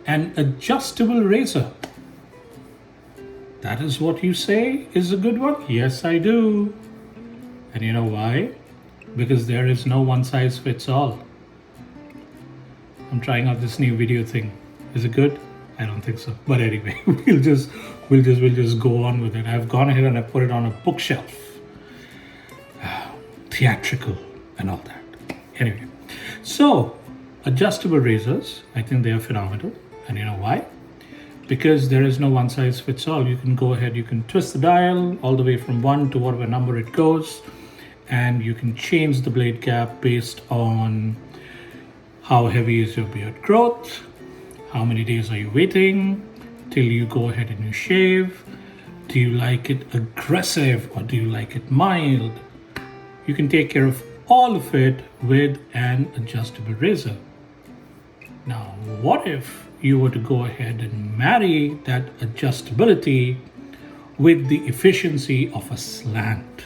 An adjustable razor. That is what you say is a good one? Yes, I do. And you know why? Because there is no one size fits all. I'm trying out this new video thing. Is it good? I don't think so. But anyway, we'll just go on with it. I've gone ahead and I put it on a bookshelf. Theatrical and all that. Anyway, so adjustable razors, I think they are phenomenal. And you know why? Because there is no one size fits all. You can go ahead, you can twist the dial all the way from 1 to whatever number it goes, and you can change the blade gap based on how heavy is your beard growth, how many days are you waiting till you go ahead and you shave, do you like it aggressive or do you like it mild? You can take care of all of it with an adjustable razor. Now, what if you were to go ahead and marry that adjustability with the efficiency of a slant?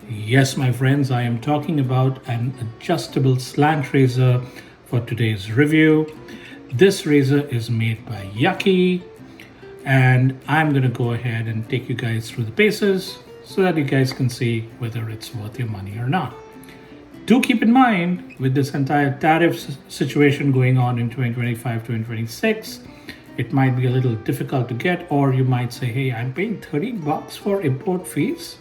Yes, my friends, I am talking about an adjustable slant razor for today's review. This razor is made by Yaqi, and I'm going to go ahead and take you guys through the paces so that you guys can see whether it's worth your money or not. Do keep in mind, with this entire tariff situation going on in 2025, 2026, it might be a little difficult to get, or you might say, hey, I'm paying $30 for import fees.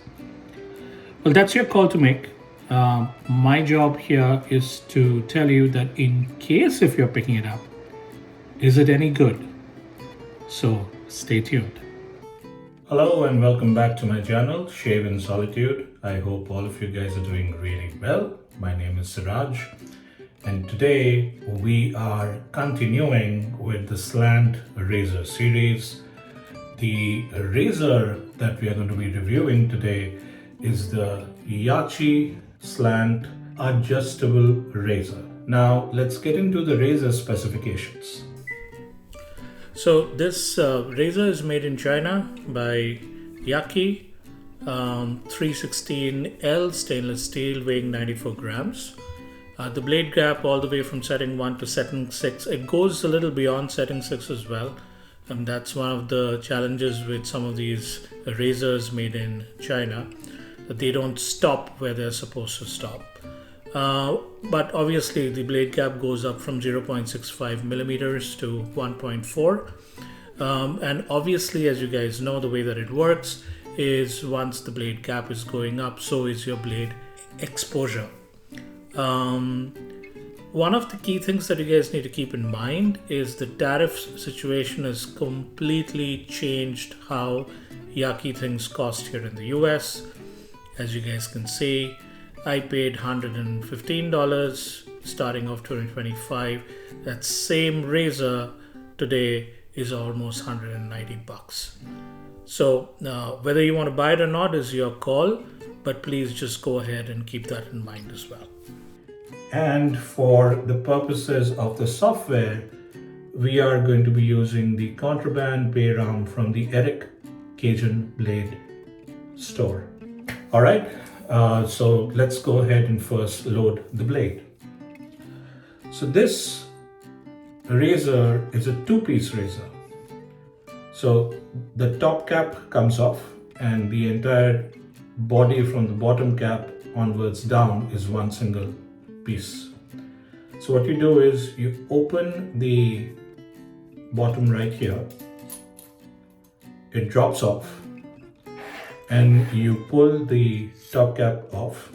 Well, that's your call to make. My job here is to tell you that in case if you're picking it up, is it any good? So stay tuned. Hello and welcome back to my channel, Shave in Solitude. I hope all of you guys are doing really well. My name is Siraj, and today we are continuing with the Slant razor series. The razor that we are going to be reviewing today is the Yaqi Slant adjustable razor. Now let's get into the razor specifications. So this razor is made in China by Yaqi, 316L stainless steel, weighing 94 grams. The blade gap all the way from setting 1 to setting 6, it goes a little beyond setting 6 as well. And that's one of the challenges with some of these razors made in China, that they don't stop where they're supposed to stop. But obviously the blade gap goes up from 0.65 millimeters to 1.4. And obviously, as you guys know, the way that it works is once the blade gap is going up, so is your blade exposure. One of the key things that you guys need to keep in mind is the tariff situation has completely changed how Yaqi things cost here in the US. As you guys can see, I paid $115 starting off 2025. That same razor today is almost $190. So whether you want to buy it or not is your call, but please just go ahead and keep that in mind as well. And for the purposes of the software, we are going to be using the Contraband Bayram from the Eric Cajun Blade store. All right, so let's go ahead and first load the blade. So this razor is a two-piece razor. So the top cap comes off and the entire body from the bottom cap onwards down is one single piece. So what you do is you open the bottom right here, it drops off, and you pull the top cap off.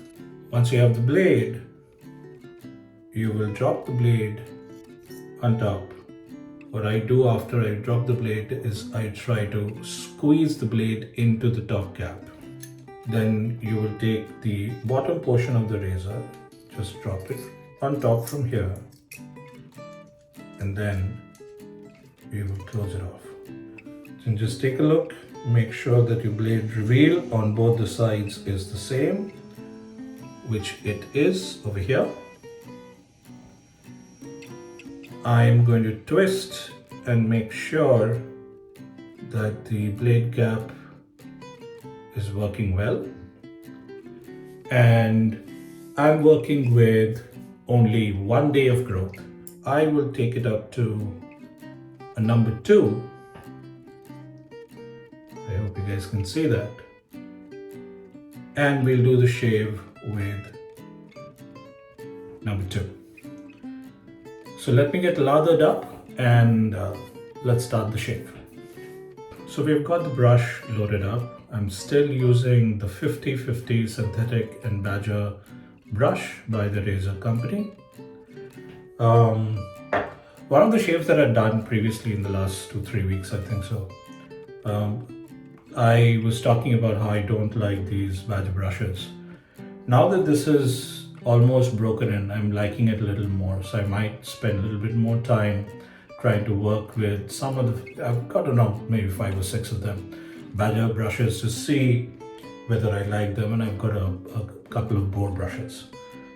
Once you have the blade, you will drop the blade on top. What I do after I drop the blade is I try to squeeze the blade into the top cap. Then you will take the bottom portion of the razor, just drop it on top from here, and then you will close it off. So just take a look, make sure that your blade reveal on both the sides is the same, which it is over here. I'm going to twist and make sure that the blade gap is working well, and I'm working with only 1 day of growth. I will take it up to a number 2. I hope you guys can see that. And we'll do the shave with number 2. So let me get lathered up and let's start the shave. So we've got the brush loaded up. I'm still using the 50/50 synthetic and badger brush by the razor company. One of the shaves that I'd done previously in the last 2-3 weeks, I think so, I was talking about how I don't like these badger brushes. Now that this is almost broken in, I'm liking it a little more, so I might spend a little bit more time trying to work with some of the, I've got to know, maybe 5 or 6 of them, badger brushes to see whether I like them, and I've got a couple of boar brushes.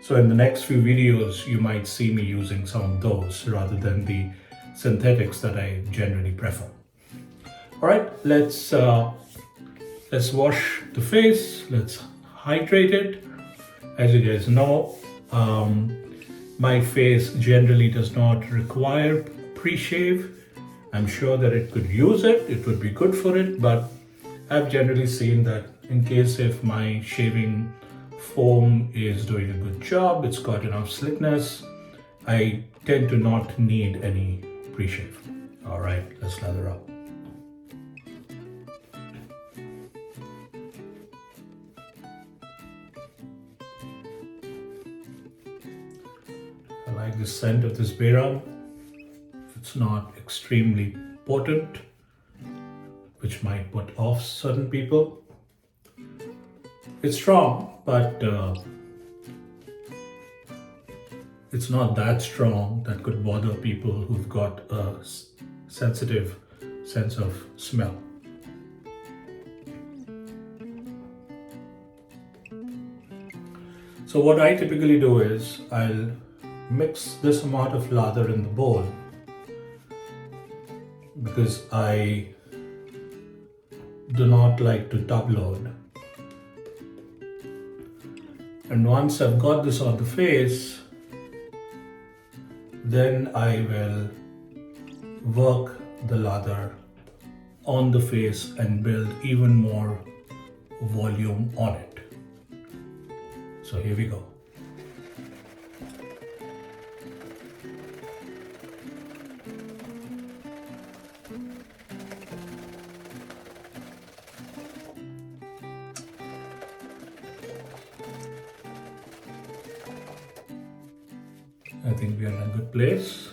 So in the next few videos, you might see me using some of those rather than the synthetics that I generally prefer. All right, let's wash the face, let's hydrate it. As you guys know, my face generally does not require pre-shave. I'm sure that it could use it, it would be good for it, but I've generally seen that in case if my shaving foam is doing a good job, it's got enough slickness, I tend to not need any pre-shave. All right, let's lather up. I like the scent of this bayram. It's not extremely potent, which might put off certain people. It's strong, but it's not that strong that could bother people who've got a sensitive sense of smell. So what I typically do is I'll mix this amount of lather in the bowl because I do not like to tub load. And once I've got this on the face, then I will work the lather on the face and build even more volume on it. So here we go. I think we are in a good place.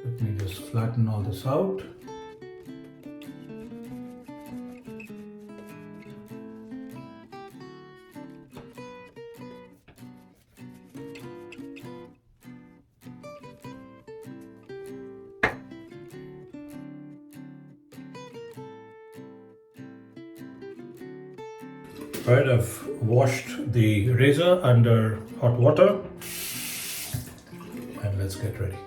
Let me just flatten all this out. Right, I've washed the razor under hot water and let's get ready.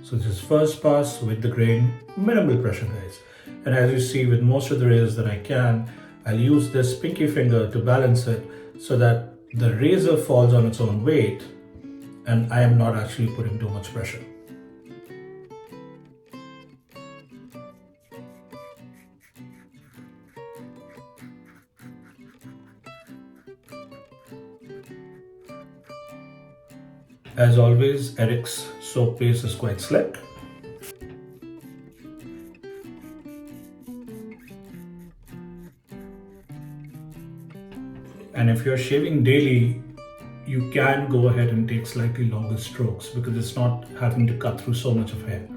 So this is first pass with the grain, minimal pressure guys. And as you see with most of the razors that I can, I'll use this pinky finger to balance it so that the razor falls on its own weight and I am not actually putting too much pressure. As always, Eric's soap base is quite slick. And if you're shaving daily, you can go ahead and take slightly longer strokes because it's not having to cut through so much of hair.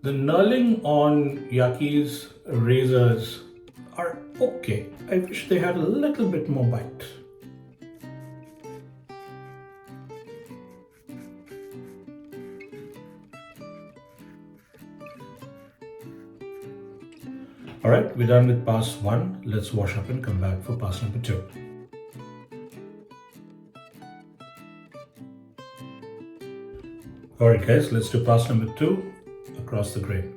The knurling on Yaqi's razors are okay. I wish they had a little bit more bite. All right, we're done with pass 1. Let's wash up and come back for pass number 2. All right, guys, let's do pass number 2 across the grain.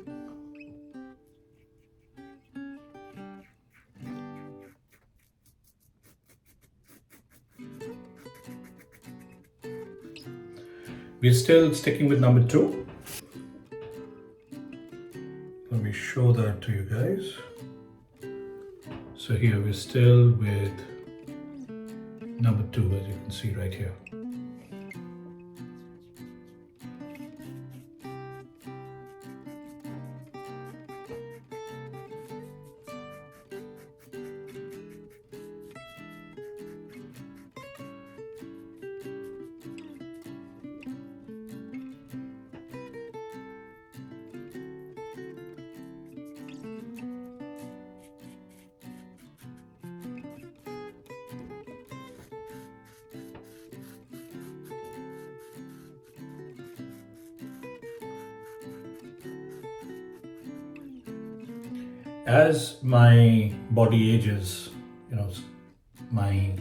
We're still sticking with number 2. Let me show that to you guys. So here we're still with number 2, as you can see right here. As my body ages, my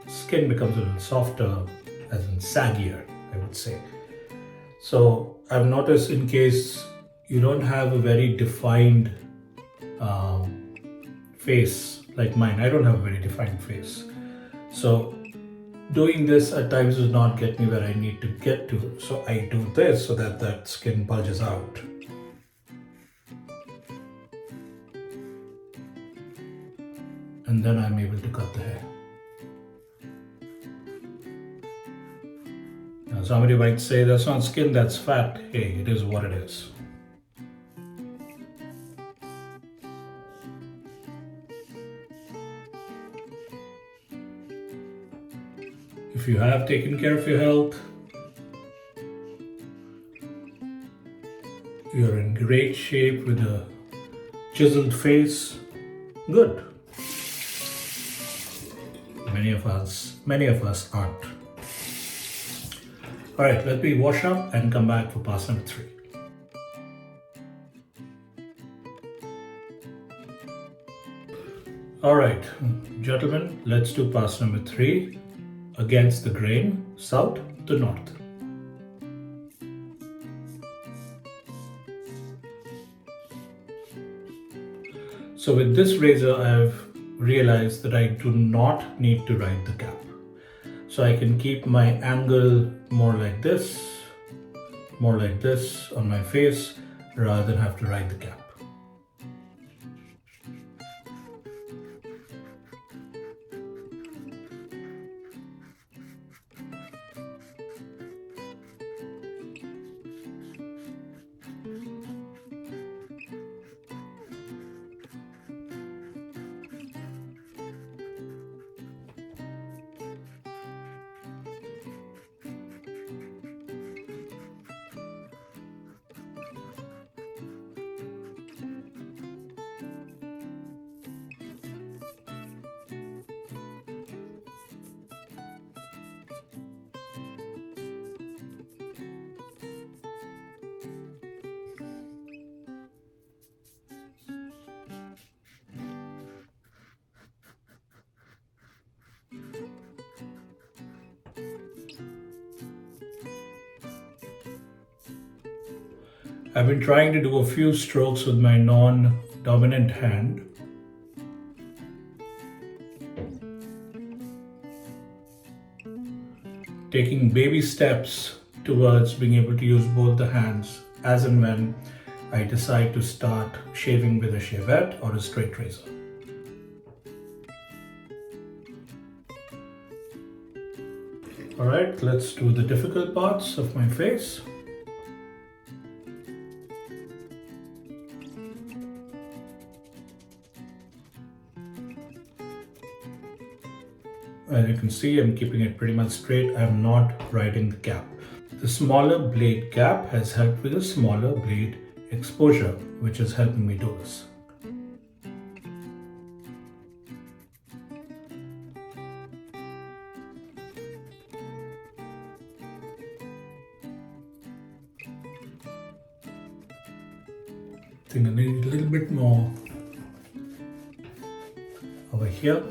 skin becomes a little softer, as in saggier, I would say. So I've noticed, in case you don't have a very defined face like mine, I don't have a very defined face. So doing this at times does not get me where I need to get to. So I do this so that that skin bulges out. And then I'm able to cut the hair. Now somebody might say, that's not skin, that's fat. Hey, it is what it is. If you have taken care of your health, you're in great shape with a chiseled face, good. Many of us aren't. All right, let me wash up and come back for pass number 3. All right, gentlemen, let's do pass number 3 against the grain, south to north. So with this razor, I've realized that I do not need to ride the cap. So I can keep my angle more like this on my face, rather than have to ride the cap. I've been trying to do a few strokes with my non-dominant hand. Taking baby steps towards being able to use both the hands as and when I decide to start shaving with a shavette or a straight razor. All right, let's do the difficult parts of my face. As you can see, I'm keeping it pretty much straight. I'm not riding the cap. The smaller blade cap has helped with a smaller blade exposure, which is helping me do this. I think I need a little bit more here.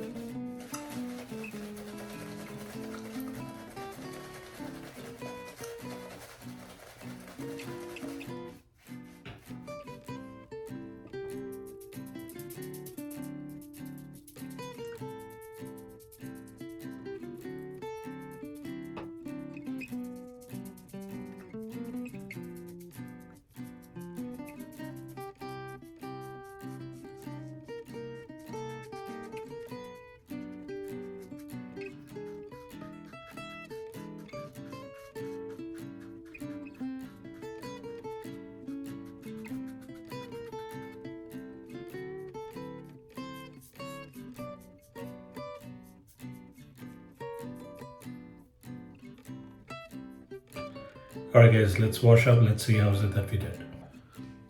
Alright guys, let's wash up, let's see how is it that we did.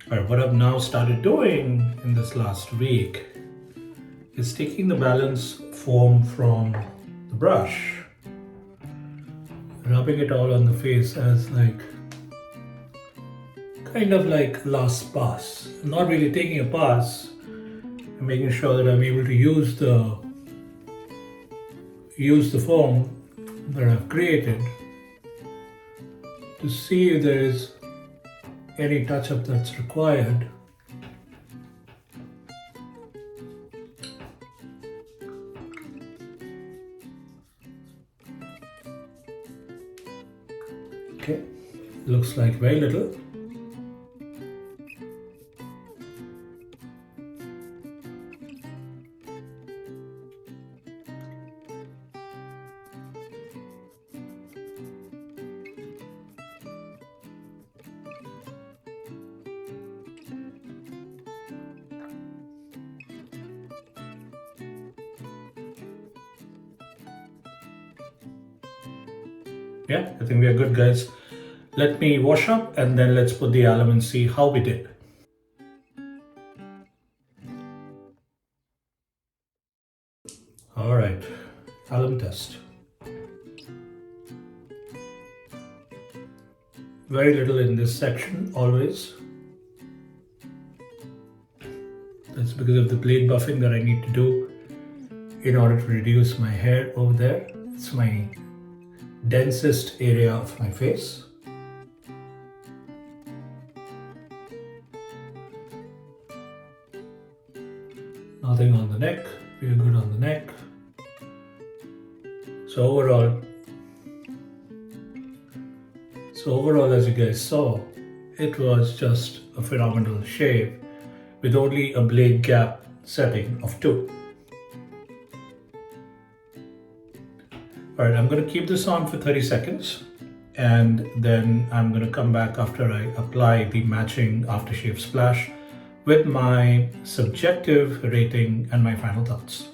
Alright, what I've now started doing in this last week is taking the balance foam from the brush, rubbing it all on the face as like, kind of like last pass. I'm not really taking a pass, I'm making sure that I'm able to use the foam that I've created to see if there is any touch-up that's required. Okay, looks like very little. Yeah, I think we are good, guys. Let me wash up and then let's put the alum and see how we did. All right, alum test. Very little in this section, always. That's because of the blade buffing that I need to do in order to reduce my hair over there. It's my densest area of my face. Nothing on the neck, we are good on the neck. So overall, as you guys saw, it was just a phenomenal shave with only a blade gap setting of 2. Alright, I'm going to keep this on for 30 seconds and then I'm going to come back after I apply the matching aftershave splash with my subjective rating and my final thoughts.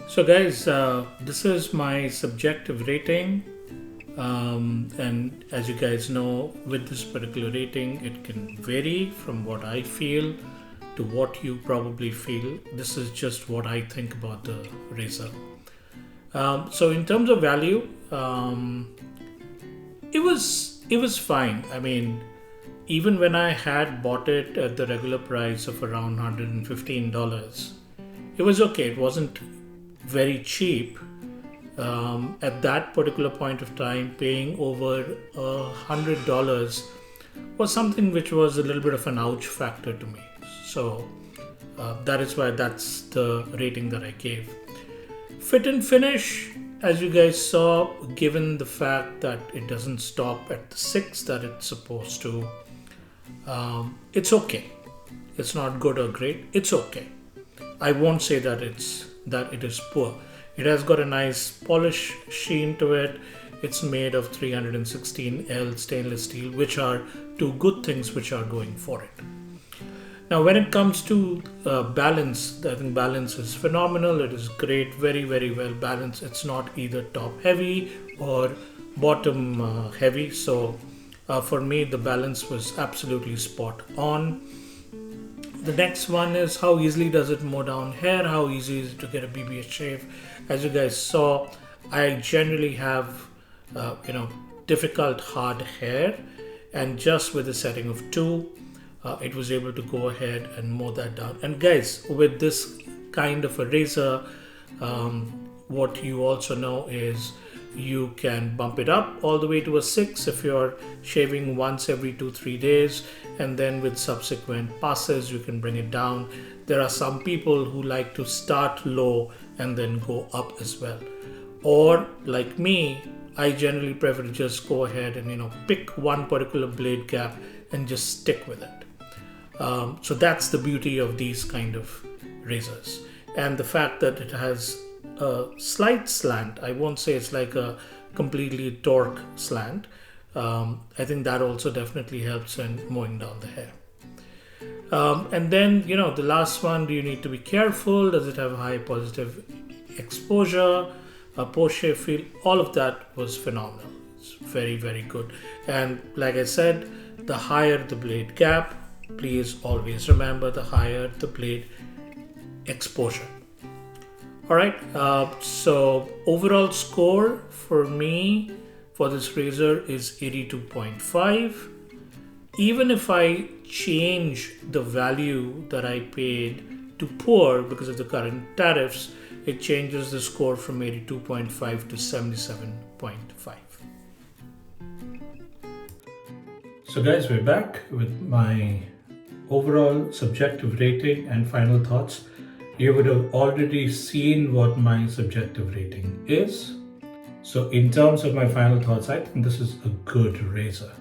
So guys, this is my subjective rating. And as you guys know, with this particular rating, it can vary from what I feel to what you probably feel. This is just what I think about the razor. So in terms of value, it was fine. I mean, even when I had bought it at the regular price of around $115, it was okay. It wasn't very cheap. At that particular point of time, paying over $100 was something which was a little bit of an ouch factor to me. So that is why that's the rating that I gave. Fit and finish, as you guys saw, given the fact that it doesn't stop at the 6 that it's supposed to, it's okay. It's not good or great. It's okay. I won't say that it is poor. It has got a nice polish sheen to it. It's made of 316L stainless steel, which are 2 good things which are going for it. Now, when it comes to balance, I think balance is phenomenal. It is great, very, very well balanced. It's not either top heavy or bottom heavy. So for me, the balance was absolutely spot on. The next one is how easily does it mow down hair? How easy is it to get a BBH shave? As you guys saw, I generally have difficult hard hair, and just with a setting of 2, it was able to go ahead and mow that down. And guys, with this kind of a razor, what you also know is you can bump it up all the way to a 6 if you're shaving once every 2-3 days, and then with subsequent passes you can bring it down. There are some people who like to start low and then go up as well, or like me, I generally prefer to just go ahead and pick one particular blade gap and just stick with it. So that's the beauty of these kind of razors, and the fact that it has a slight slant. I won't say it's like a completely torque slant. I think that also definitely helps in mowing down the hair. And then the last one, do you need to be careful? Does it have high positive exposure, a post-shave feel? All of that was phenomenal. It's very, very good. And like I said, the higher the blade gap, please always remember, the higher the blade exposure. All right, so overall score for me for this razor is 82.5. Even if I change the value that I paid to poor because of the current tariffs, it changes the score from 82.5 to 77.5. So guys, we're back with my overall subjective rating and final thoughts. You would have already seen what my subjective rating is. So in terms of my final thoughts, I think this is a good razor.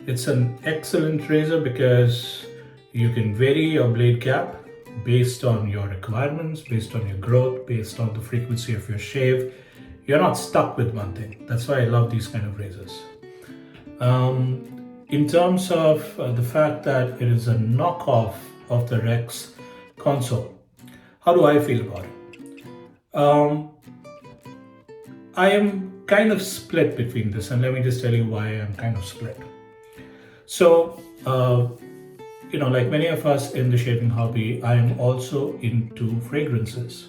It's an excellent razor because you can vary your blade gap based on your requirements, based on your growth, based on the frequency of your shave. You're not stuck with one thing. That's why I love these kind of razors. In terms of the fact that it is a knockoff of the Rex console, how do I feel about it? I am kind of split between this, and let me just tell you why I'm kind of split. So, like many of us in the shaving hobby, I am also into fragrances.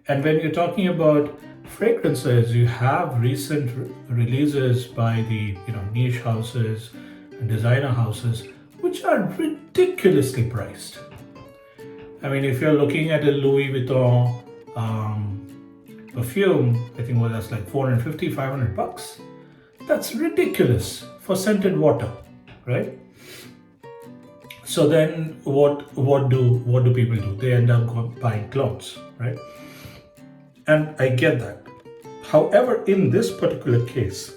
And when you're talking about fragrances, you have recent releases by the niche houses and designer houses, which are ridiculously priced. I mean, if you're looking at a Louis Vuitton perfume, I think that's like $450, $500. That's ridiculous for scented water, right? So then what do people do? They end up buying clothes, right? And I get that. However, in this particular case,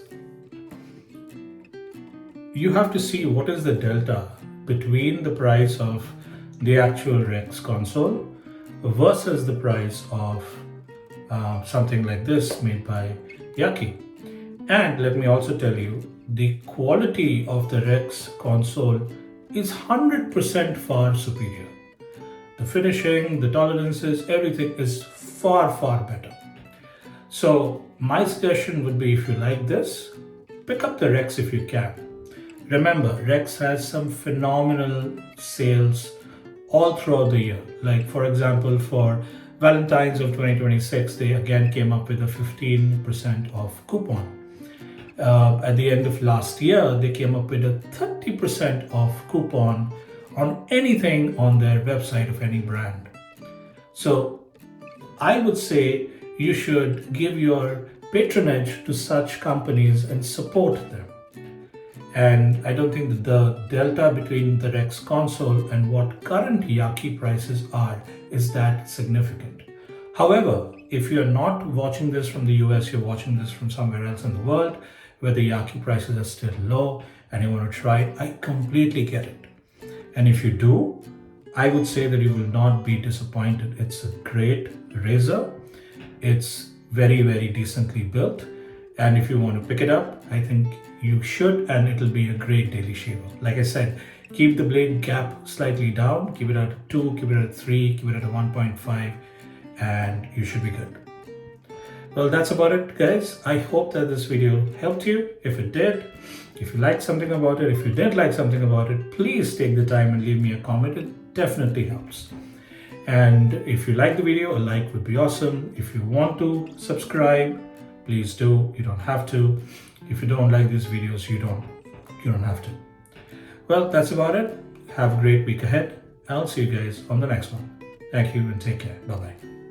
you have to see what is the delta between the price of the actual Rex console versus the price of something like this made by Yaqi. And let me also tell you, the quality of the Rex console is 100% far superior. The finishing, the tolerances, everything is far, far better. So my suggestion would be, if you like this, pick up the Rex if you can. Remember, Rex has some phenomenal sales all throughout the year. Like for example, for Valentine's of 2026, they again came up with a 15% off coupon. At the end of last year, they came up with a 30% off coupon on anything on their website of any brand. So I would say you should give your patronage to such companies and support them. And I don't think that the delta between the Rex console and what current Yaqi prices are is that significant. However, if you're not watching this from the US, you're watching this from somewhere else in the world where the Yaqi prices are still low and you want to try it, I completely get it. And if you do, I would say that you will not be disappointed. It's a great razor. It's very, very decently built. And if you want to pick it up, I think you should, and it'll be a great daily shaver. Like I said, keep the blade gap slightly down, keep it at 2, keep it at 3, keep it at 1.5, and you should be good. Well, that's about it, guys. I hope that this video helped you. If it did, if you liked something about it, if you didn't like something about it, please take the time and leave me a comment. It definitely helps. And if you like the video, a like would be awesome. If you want to subscribe, please do. You don't have to. If you don't like these videos, you don't have to. Well, that's about it. Have a great week ahead. I'll see you guys on the next one. Thank you and take care. Bye-bye.